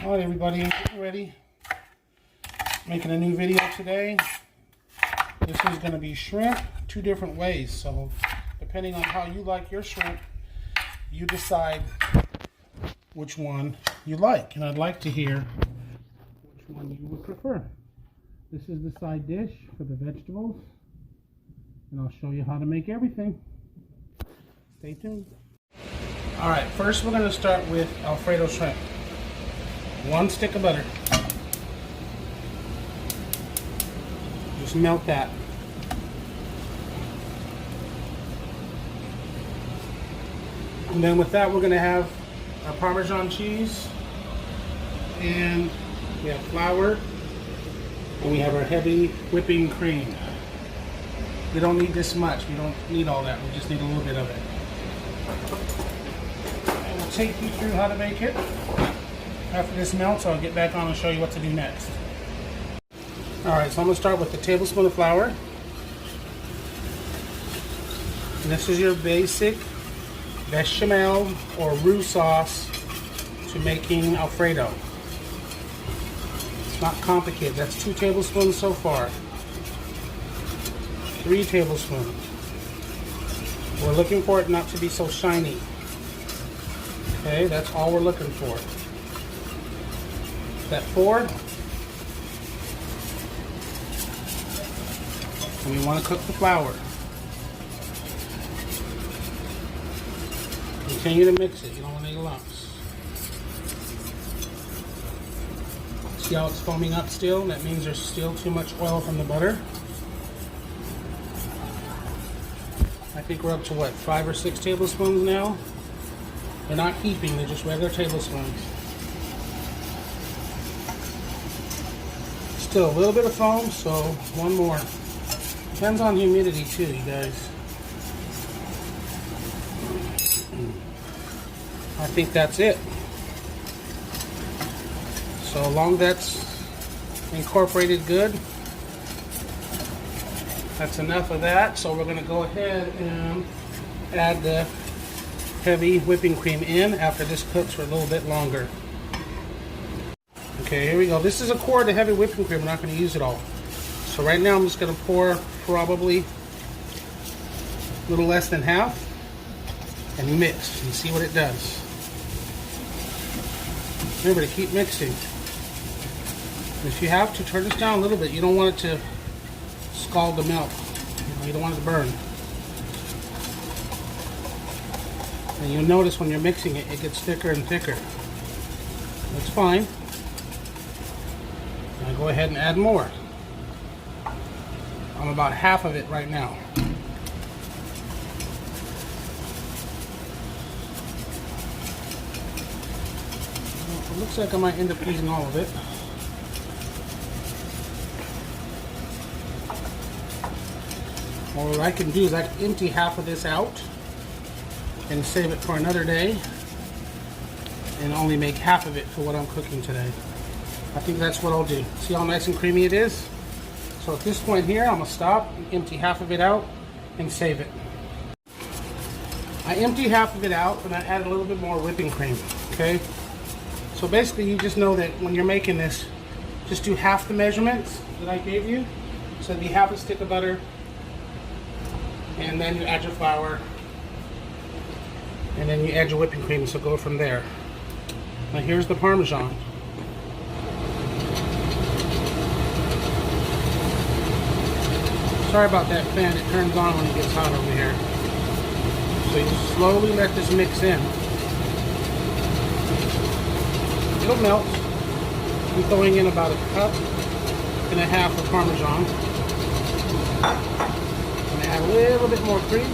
Alright everybody, get ready. Making a new video today. This is going to be shrimp two different ways. So depending on how you like your shrimp, you decide which one you like. And I'd like to hear which one you would prefer. This is the side dish for the vegetables. And I'll show you how to make everything. Stay tuned. Alright, first we're going to start with Alfredo shrimp. 1 stick of butter. Just melt that. And then with that we're going to have our Parmesan cheese, and we have flour, and we have our heavy whipping cream. We don't need this much. We don't need all that. We just need a little bit of it. And we'll take you through how to make it. After this melts, I'll get back on and show you what to do next. Alright, so I'm going to start with a tablespoon of flour. And this is your basic bechamel or roux sauce to making Alfredo. It's not complicated. That's 2 tablespoons so far. 3 tablespoons. We're looking for it not to be so shiny. Okay, that's all we're looking for. That 4. And we want to cook the flour. Continue to mix it. You don't want any lumps. See how it's foaming up still? That means there's still too much oil from the butter. I think we're up to what, 5 or 6 tablespoons now? They're not heaping, they're just regular tablespoons. Still a little bit of foam, so 1 more. Depends on humidity too, you guys. I think that's it. So long that's incorporated good, that's enough of that. So we're going to go ahead and add the heavy whipping cream in after this cooks for a little bit longer. Okay, here we go. This is a quart of heavy whipping cream. We're not going to use it all. So right now I'm just going to pour probably a little less than half and mix and see what it does. Remember to keep mixing. If you have to, turn this down a little bit. You don't want it to scald the milk. You don't want it to burn. And you'll notice when you're mixing it, it gets thicker and thicker. That's fine. Now go ahead and add more. I'm about half of it right now. It looks like I might end up using all of it. Or what I can do is I can empty half of this out and save it for another day and only make half of it for what I'm cooking today. I think that's what I'll do. See how nice and creamy it is? So at this point here, I'm going to stop, empty half of it out, and save it. I emptied half of it out, and I added a little bit more whipping cream, okay? So basically, you just know that when you're making this, just do half the measurements that I gave you. So it'd be half a stick of butter, and then you add your flour, and then you add your whipping cream, so go from there. Now here's the Parmesan. Sorry about that fan, it turns on when it gets hot over here. So you slowly let this mix in. It'll melt. I'm throwing in about 1.5 cups of Parmesan. I'm gonna add a little bit more cream.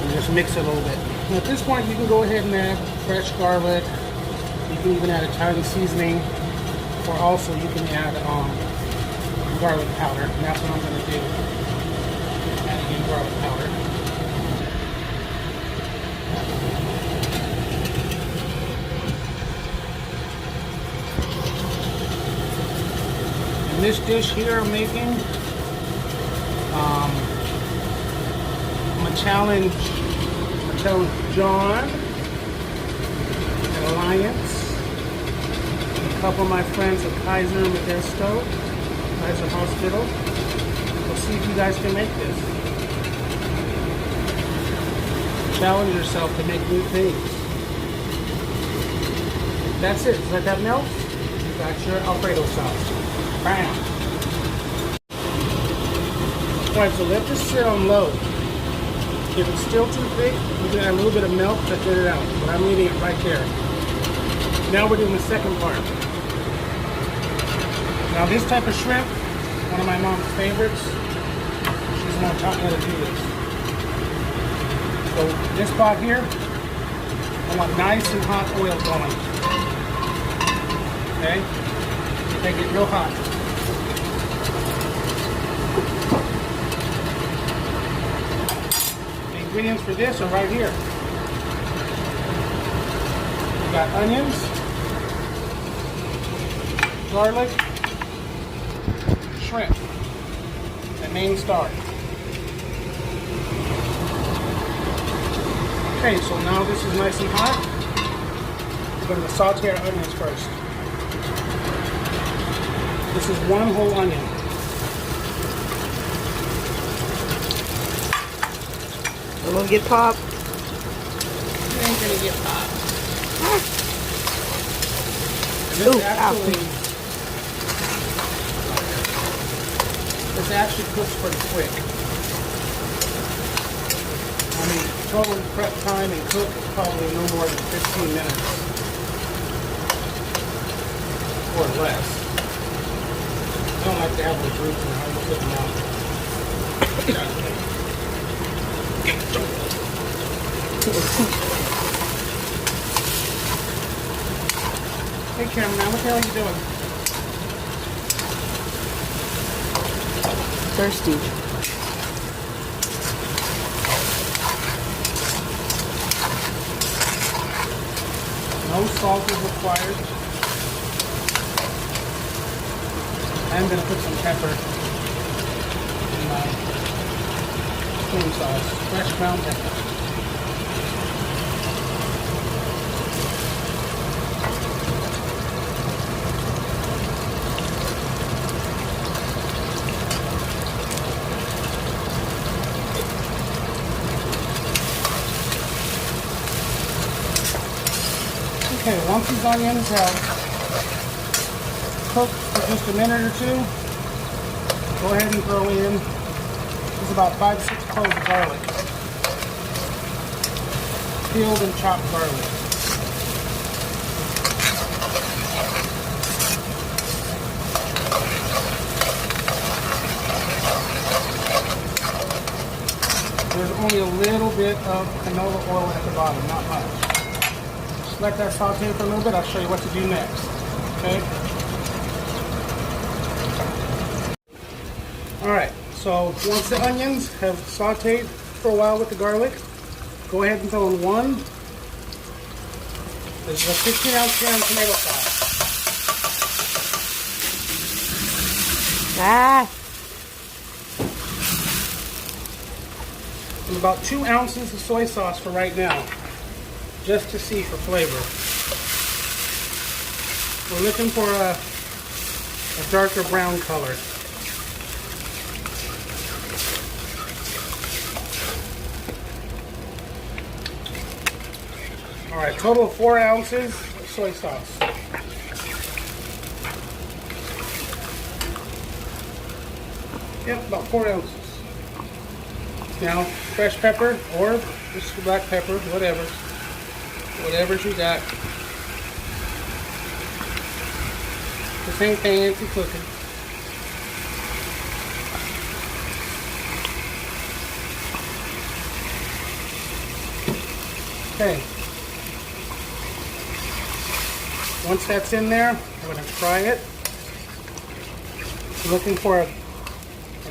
And just mix it a little bit. And at this point you can go ahead and add fresh garlic. You can even add Italian seasoning, or also you can add garlic powder, and that's what I'm going to do. Adding in garlic powder. And this dish here I'm making, I'm going to challenge John and Alliance, and a couple of my friends at Kaiser Modesto, Kaiser Hospital. We'll see if you guys can make this. Challenge yourself to make new things. That's it. Let that melt. You got your Alfredo sauce. Bam. Alright, so let this sit on low. If it's still too thick, you can add a little bit of milk to thin it out. But I'm leaving it right there. Now we're doing the second part. Now this type of shrimp, one of my mom's favorites. She's the one who taught me how to do this. So this pot here, I want nice and hot oil going. Okay? Make it real hot. The ingredients for this are right here. We got onions, garlic, shrimp, the main star. Okay, so now this is nice and hot. We're going to saute our onions first. This is one whole onion. It won't get popped. It ain't gonna get popped. This actually cooks pretty quick. I mean, total prep time and cook is probably no more than 15 minutes. Or less. I don't like to have those roots and how you put them out. Hey cameraman, what the hell are you doing? Thirsty. No salt is required. I'm going to put some pepper in my spoon sauce, fresh ground pepper. Okay, once these onions have cooked for just a minute or two, go ahead and throw in just about 5-6 cloves of garlic. Peeled and chopped garlic. There's only a little bit of canola oil at the bottom, not much. Just let that saute for a little bit. I'll show you what to do next. Okay? Alright, so once the onions have sauteed for a while with the garlic, go ahead and throw in one. This is a 15-ounce can of tomato sauce. And about 2 ounces of soy sauce for right now, just to see for flavor. We're looking for a darker brown color. Alright, total of 4 ounces of soy sauce. Yep, about 4 ounces. Now, fresh pepper or just black pepper, whatever's you got. This ain't fancy cooking. Okay. Once that's in there, I'm going to fry it. I'm looking for a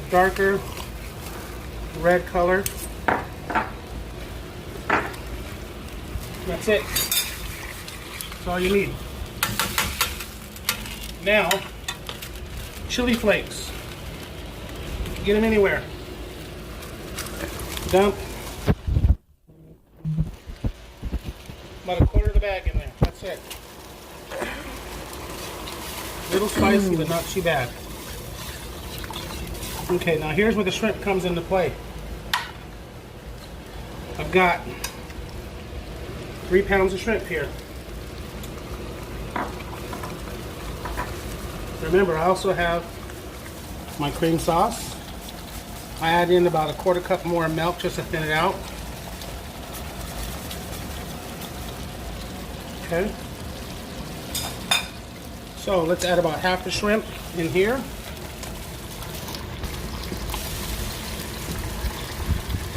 darker red color. That's it. That's all you need. Now, chili flakes. Get them anywhere. Dump About a quarter of the bag in there. That's it. Little spicy, but not too bad. Okay, now here's where the shrimp comes into play. I've got 3 pounds of shrimp here. Remember, I also have my cream sauce. I add in about a quarter cup more milk just to thin it out. Okay. So let's add about half the shrimp in here.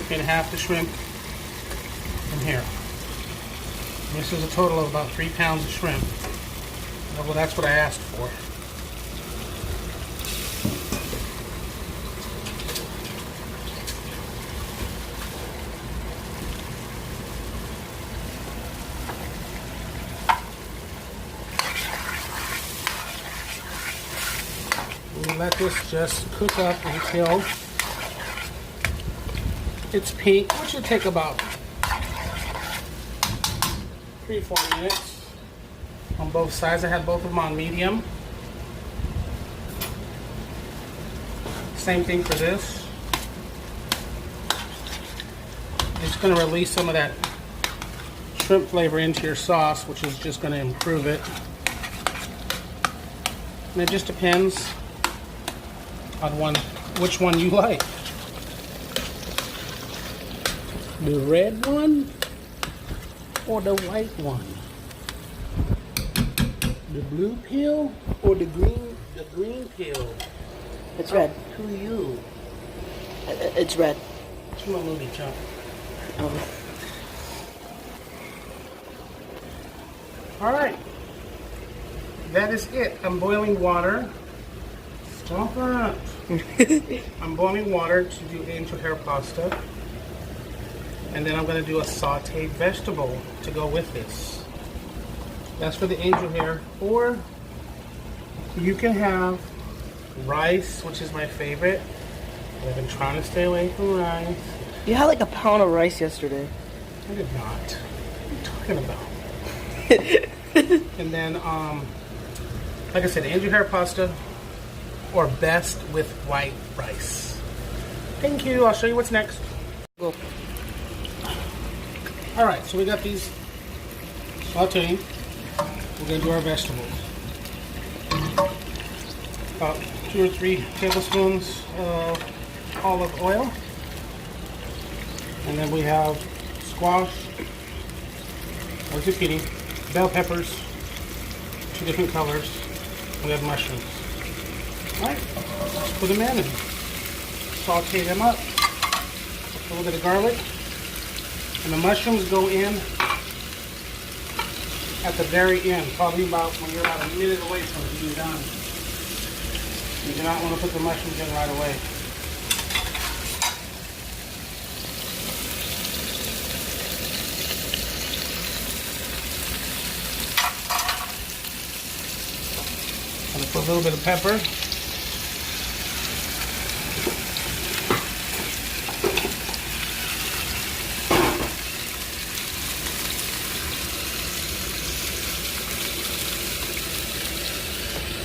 And half the shrimp in here. This is a total of about 3 pounds of shrimp. Well, that's what I asked for. We'll let this just cook up until it's pink, which should take about 3-4 minutes on both sides. I had both of them on medium. Same thing for this. It's going to release some of that shrimp flavor into your sauce, which is just going to improve it. And it just depends on which one you like. The red one or the white one? The blue peel or the green peel? It's red. To you. It's red. It's my movie, chump. Alright. That is it. I'm boiling water. Stop that. I'm boiling water to do angel hair pasta. And then I'm going to do a sauteed vegetable to go with this. That's for the angel hair. Or you can have rice, which is my favorite. I've been trying to stay away from rice. You had like a pound of rice yesterday. I did not. What are you talking about? And then, like I said, angel hair pasta, or best with white rice. Thank you. I'll show you what's next. Go. Alright, so we got these sauteing. We're going to do our vegetables. About 2 or 3 tablespoons of olive oil. And then we have squash, or zucchini, bell peppers, 2 different colors. We have mushrooms. Alright, let's put them in and saute them up. A little bit of garlic. And the mushrooms go in at the very end, probably about when you're about a minute away from it being done. You do not want to put the mushrooms in right away. I'm going to put a little bit of pepper.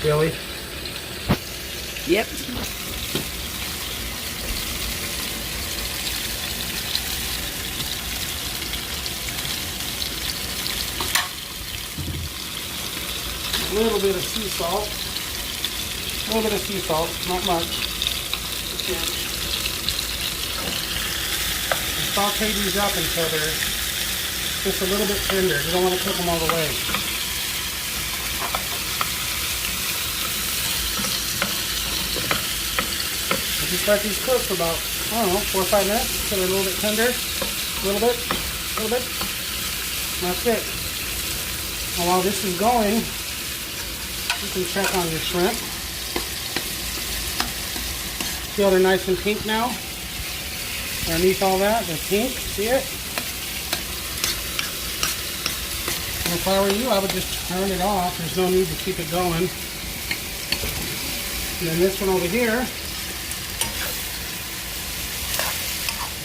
Really? Yep. A little bit of sea salt. A little bit of sea salt, not much. And saute these up until they're just a little bit tender. You don't want to cook them all the way. Just let these cook for about, I don't know, 4 or 5 minutes until they're a little bit tender. A little bit. And that's it. And while this is going, you can check on your shrimp. See how they're nice and pink now? Underneath all that, they're pink. See it? And if I were you, I would just turn it off. There's no need to keep it going. And then this one over here,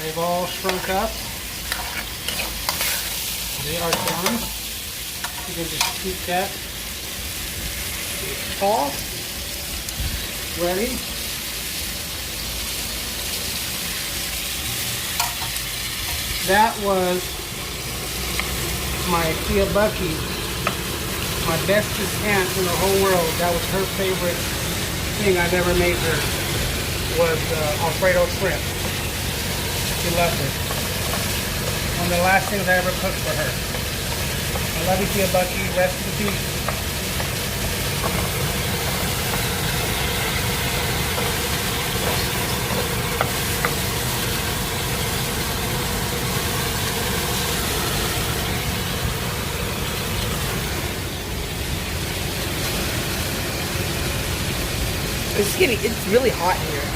they've all shrunk up. They are done. You can just keep that all ready. That was my Tia Bucky, my bestest aunt in the whole world. That was her favorite thing I've ever made her, was Alfredo shrimp. She loved it. One of the last things I ever cooked for her. I love you, Tia Bucky. Rest in peace. It's really hot in here.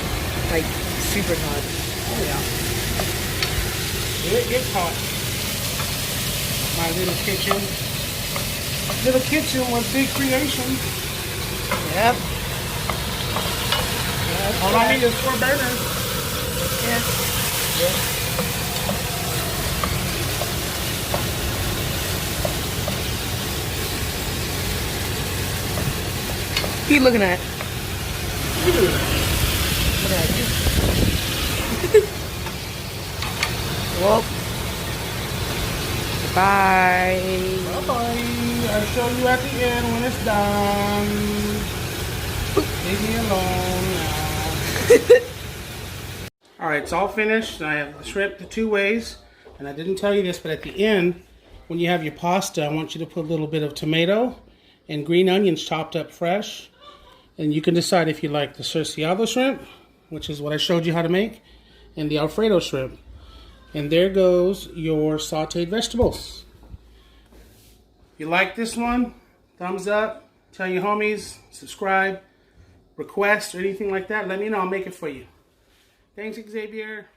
Like, super hot. Oh yeah. It gets hot. My little kitchen. Little kitchen was big creation. Yep. All I need is 4 burners. Yes. What are you looking at? Look at you. Well, bye. Bye-bye. I'll show you at the end when it's done. Leave me alone now. Alright, it's all finished. I have the shrimp the 2 ways. And I didn't tell you this, but at the end, when you have your pasta, I want you to put a little bit of tomato and green onions chopped up fresh. And you can decide if you like the cerciado shrimp, which is what I showed you how to make, and the Alfredo shrimp. And there goes your sauteed vegetables. If you like this one, thumbs up, tell your homies, subscribe, request, or anything like that. Let me know, I'll make it for you. Thanks, Xavier.